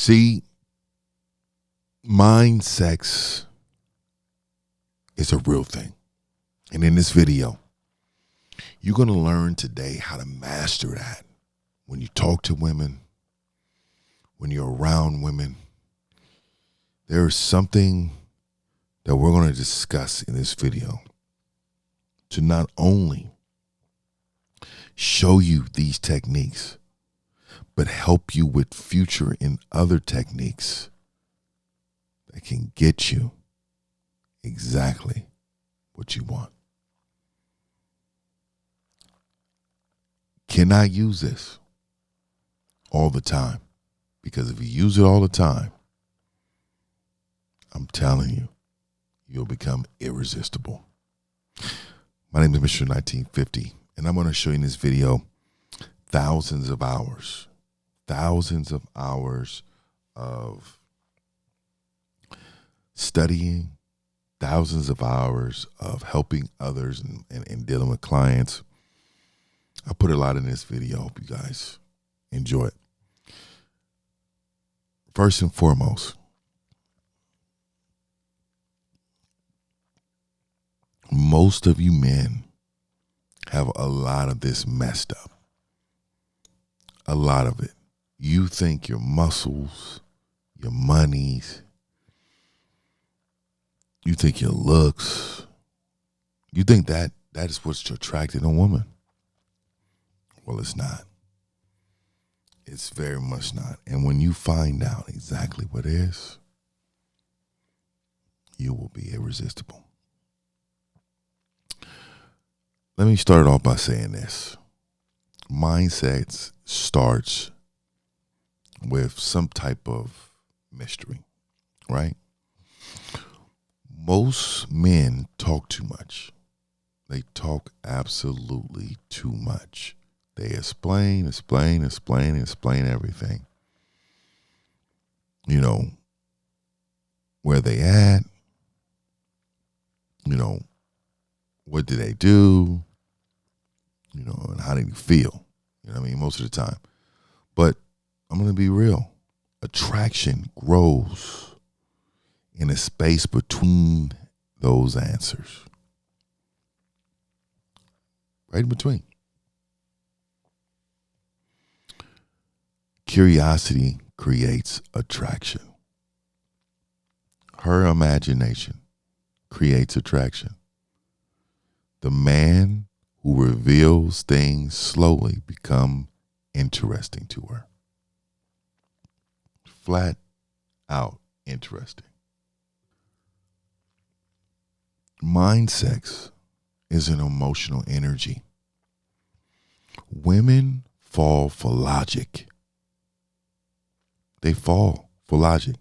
See, mind sex is a real thing. And in this video, you're going to learn today how to master that. When you talk to women, when you're around women, there is something that we're going to discuss in this video to not only show you these techniques, but help you with future and other techniques that can get you exactly what you want. Cannot use this all the time, because if you use it all the time, I'm telling you, you'll become irresistible. My name is Mr. 1950, and I'm going to show you in this video thousands of hours of studying, thousands of hours of helping others and dealing with clients. I put a lot in this video. I hope you guys enjoy it. First and foremost, most of you men have a lot of this messed up. A lot of it. You think your muscles, your monies, you think your looks, you think that is what's attracting a woman. Well, it's not. It's very much not. And when you find out exactly what it is, you will be irresistible. Let me start off by saying this. Mindset starts with some type of mystery, right? Most men talk too much. They talk absolutely too much. They explain everything. You know, where they at, you know, what do they do, you know, and how do you feel? You know what I mean? Most of the time. But I'm going to be real. Attraction grows in a space between those answers. Right in between. Curiosity creates attraction. Her imagination creates attraction. The man who reveals things slowly become interesting to her. Flat out interesting. Mind sex is an emotional energy. Women fall for logic. They fall for logic,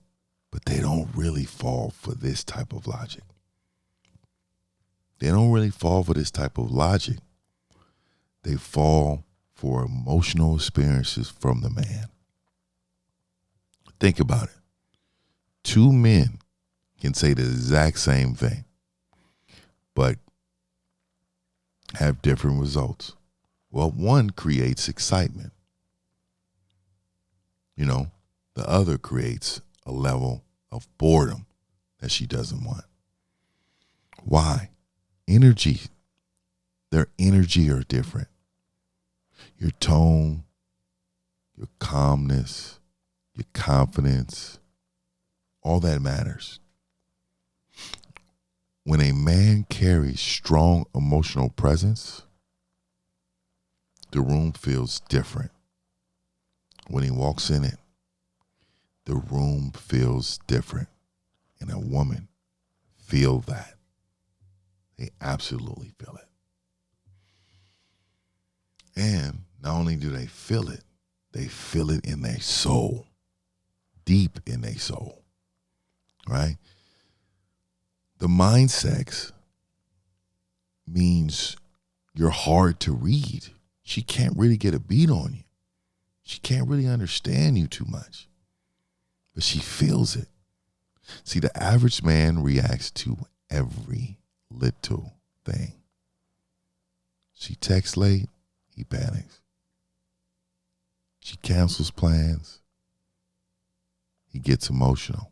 but they don't really fall for this type of logic. They don't really fall for this type of logic. They fall for emotional experiences from the man. Think about it. Two men can say the exact same thing, but have different results. Well, one creates excitement. You know, the other creates a level of boredom that she doesn't want. Why? Their energy are different. Your tone, your calmness, your confidence, all that matters. When a man carries strong emotional presence, the room feels different. When he walks in it, the room feels different. And a woman feel that. They absolutely feel it. And not only do they feel it in their soul, deep in their soul, right? The mind sex means you're hard to read. She can't really get a beat on you. She can't really understand you too much, but she feels it. See, the average man reacts to every little thing. She texts late, he panics. She cancels plans, gets emotional.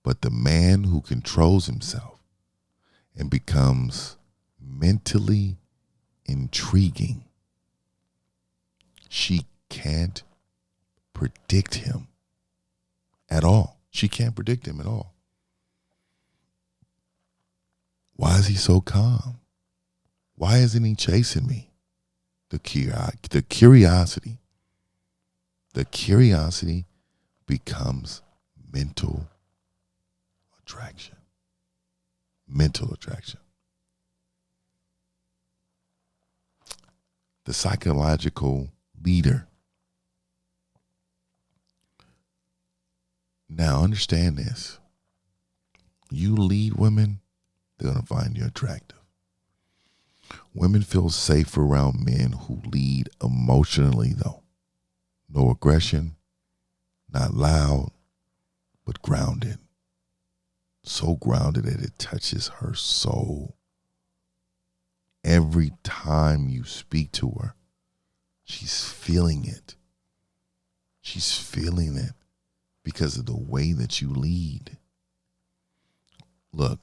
But the man who controls himself and becomes mentally intriguing, she can't predict him at all. She can't predict him at all. Why is he so calm? Why isn't he chasing me? The curiosity becomes mental attraction. Mental attraction. The psychological leader. Now understand this. You lead women, they're going to find you attractive. Women feel safe around men who lead emotionally, though. No aggression, not loud, but grounded. So grounded that it touches her soul. Every time you speak to her, she's feeling it. She's feeling it because of the way that you lead. Look,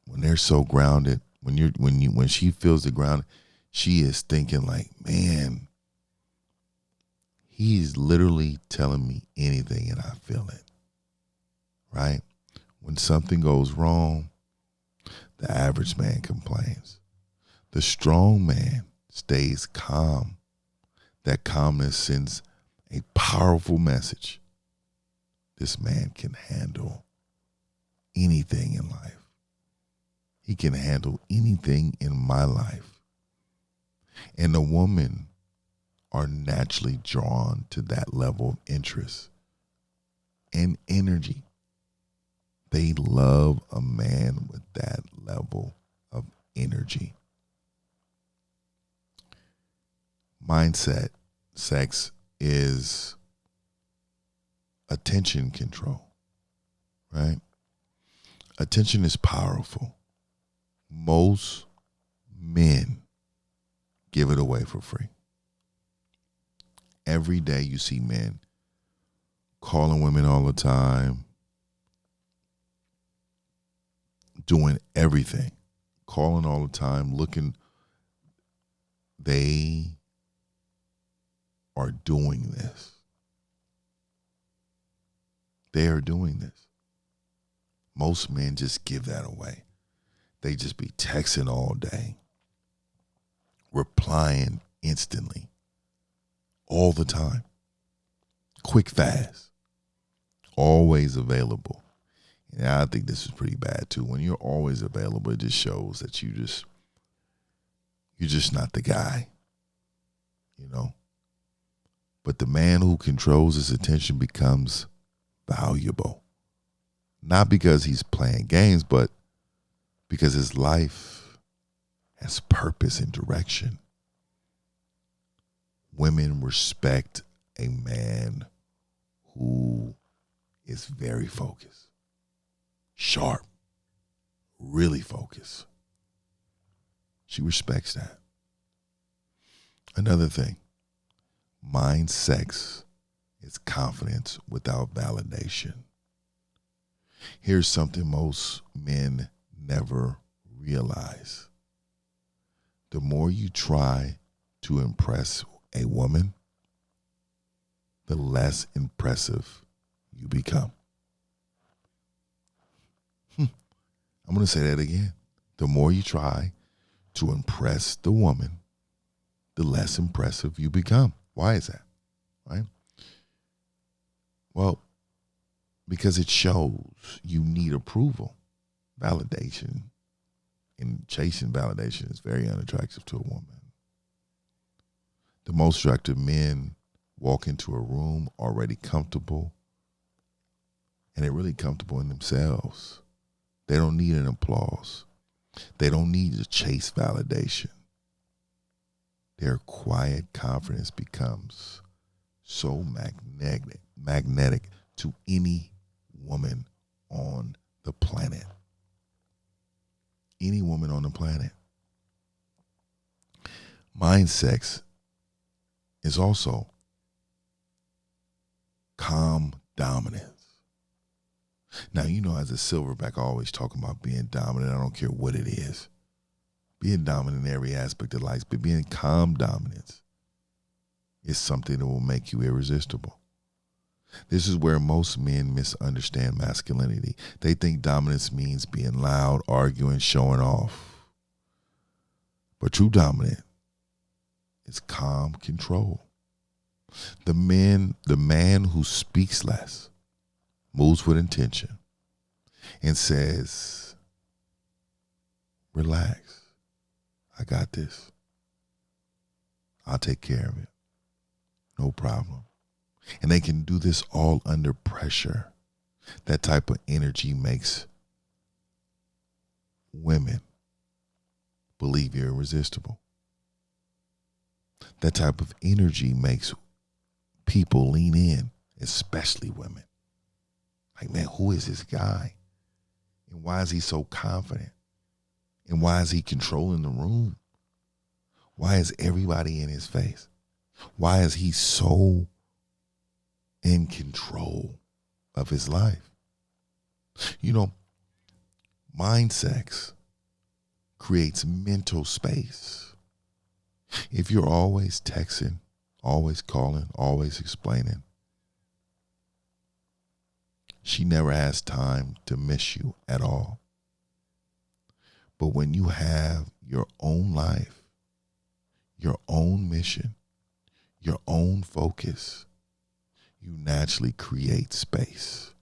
when they're so grounded, when she feels the ground, she is thinking like, man, he's literally telling me anything and I feel it. Right? When something goes wrong, the average man complains. The strong man stays calm. That calmness sends a powerful message. This man can handle anything in life. He can handle anything in my life. And the women are naturally drawn to that level of interest and energy. They love a man with that level of energy. Mindset, sex is attention control, right? Attention is powerful. Most men give it away for free. Every day you see men calling women all the time, doing everything, calling all the time, looking. They are doing this. They are doing this. Most men just give that away. They just be texting all day, replying instantly, all the time, quick, fast, always available. And I think this is pretty bad too. When you're always available, it just shows that you're just not the guy, you know. But the man who controls his attention becomes valuable. Not because he's playing games, but because his life has purpose and direction. Women respect a man who is very focused, sharp, really focused. She respects that. Another thing, mind sex is confidence without validation. Here's something most men never realize. The more you try to impress a woman, the less impressive you become. I'm going to say that again. The more you try to impress the woman, the less impressive you become. Why is that? Right? Well, because it shows you need approval. Validation and chasing validation is very unattractive to a woman. The most attractive men walk into a room already comfortable, and they're really comfortable in themselves. They don't need an applause. They don't need to chase validation. Their quiet confidence becomes so magnetic to any woman on the planet. Any woman on the planet. Mind sex is also dominance. Now, you know, as a silverback, I always talk about being dominant. I don't care what it is. Being dominant in every aspect of life, but being calm dominance is something that will make you irresistible. This is where most men misunderstand masculinity. They think dominance means being loud, arguing, showing off. But true dominance is calm control. The man who speaks less, moves with intention, and says, relax, I got this. I'll take care of it. No problem. And they can do this all under pressure. That type of energy makes women believe you're irresistible. That type of energy makes people lean in, especially women. Like, man, who is this guy? And why is he so confident? And why is he controlling the room? Why is everybody in his face? Why is he so in control of his life? You know, mind sex creates mental space. If you're always texting, always calling, always explaining, she never has time to miss you at all. But when you have your own life, your own mission, your own focus, you naturally create space.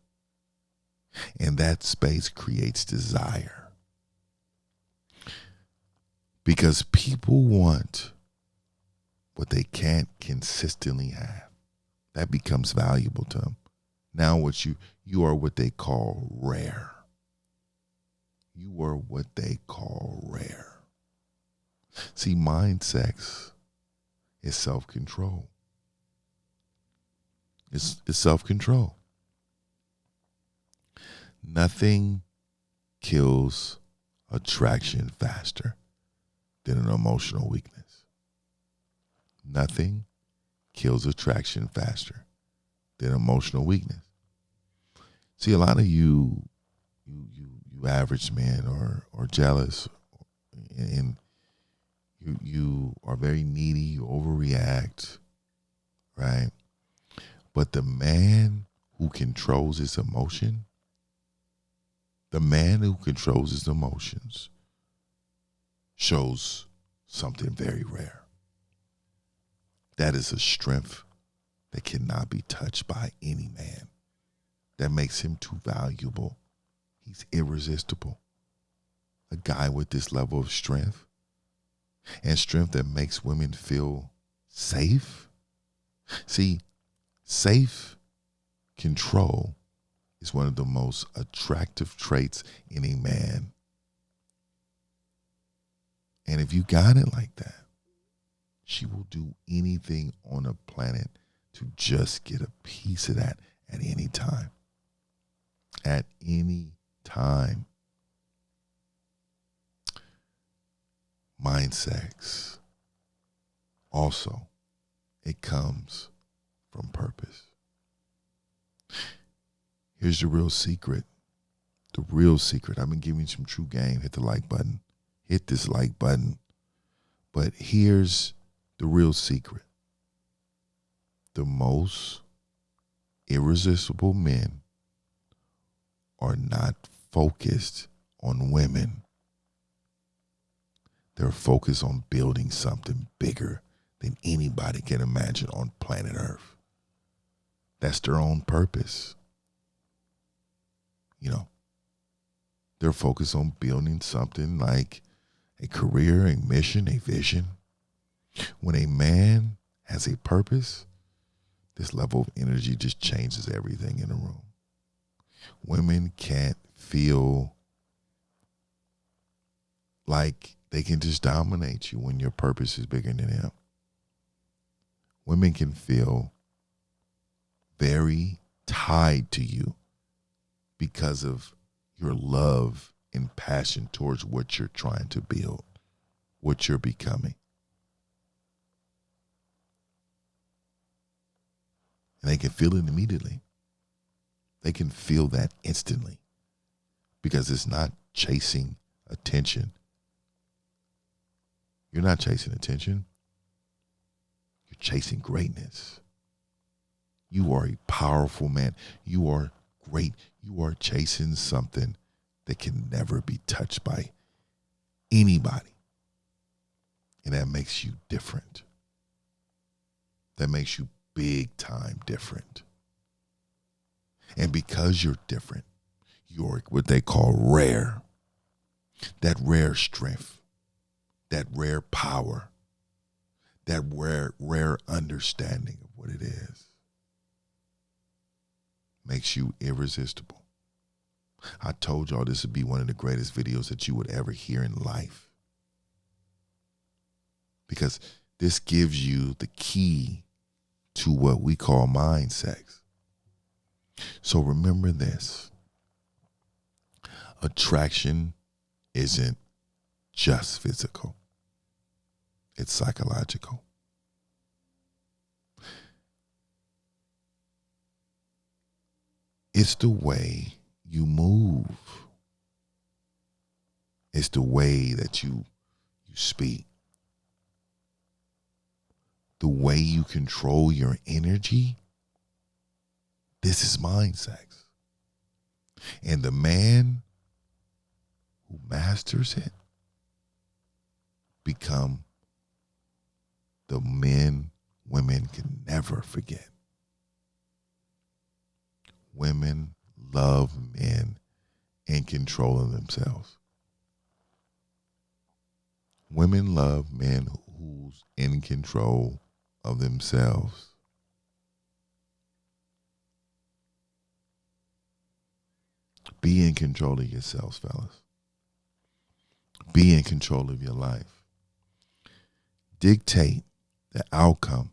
And that space creates desire. Because people want what they can't consistently have. That becomes valuable to them. Now you are what they call rare. You are what they call rare. See, mind sex is self-control. It's self-control. Nothing kills attraction faster than an emotional weakness. Nothing kills attraction faster than emotional weakness. See, a lot of you average men are jealous, and you are very needy, you overreact, right? But the man who controls his emotion, the man who controls his emotions shows something very rare. That is a strength that cannot be touched by any man. That makes him too valuable. He's irresistible. A guy with this level of strength, and strength that makes women feel safe. See, safe control is one of the most attractive traits in a man. And if you got it like that, she will do anything on the planet to just get a piece of that at any time. At any time. Mind sex. Also, it comes from purpose. Here's the real secret. The real secret. I've been giving you some true game. Hit the like button. Hit this like button. But here's the real secret. The most irresistible men are not focused on women. They're focused on building something bigger than anybody can imagine on planet Earth. That's their own purpose. You know, they're focused on building something like a career, a mission, a vision. When a man has a purpose, this level of energy just changes everything in the room. Women can't feel like they can just dominate you when your purpose is bigger than them. Women can feel very tied to you because of your love and passion towards what you're trying to build, what you're becoming. And they can feel it immediately. They can feel that instantly because it's not chasing attention. You're not chasing attention. You're chasing greatness. You are a powerful man. You are great. You are chasing something that can never be touched by anybody. And that makes you different. That makes you big time different. And because you're different, you're what they call rare. That rare strength, that rare power, that rare understanding of what it is makes you irresistible. I told y'all this would be one of the greatest videos that you would ever hear in life. Because this gives you the key to what we call mind sex. So remember this. Attraction isn't just physical. It's psychological. It's the way you move. It's the way that you speak. The way you control your energy. This is mind sex. And the man who masters it become the men women can never forget. Women love men in control of themselves. Women love men who's in control of themselves. Be in control of yourselves, fellas. Be in control of your life. Dictate the outcome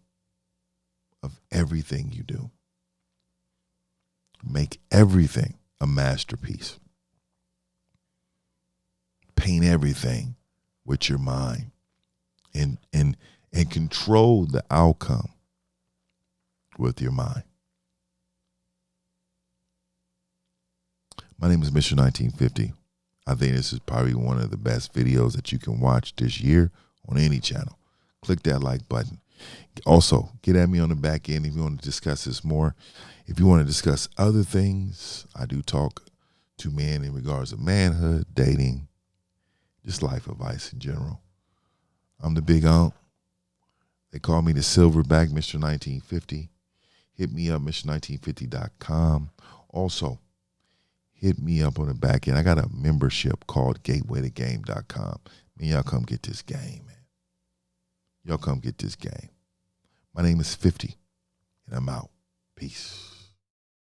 of everything you do. Make everything a masterpiece. Paint everything with your mind and control the outcome with your mind. My name is Mr. 1950. I think this is probably one of the best videos that you can watch this year on any channel. Click that like button. Also, get at me on the back end if you want to discuss this more. If you want to discuss other things, I do talk to men in regards to manhood, dating, just life advice in general. I'm the big aunt. They call me the Silverback, Mr. 1950. Hit me up, Mr1950.com. Also, hit me up on the back end. I got a membership called gatewaytogame.com. Man, y'all come get this game, man. Y'all come get this game. My name is 50, and I'm out. Peace.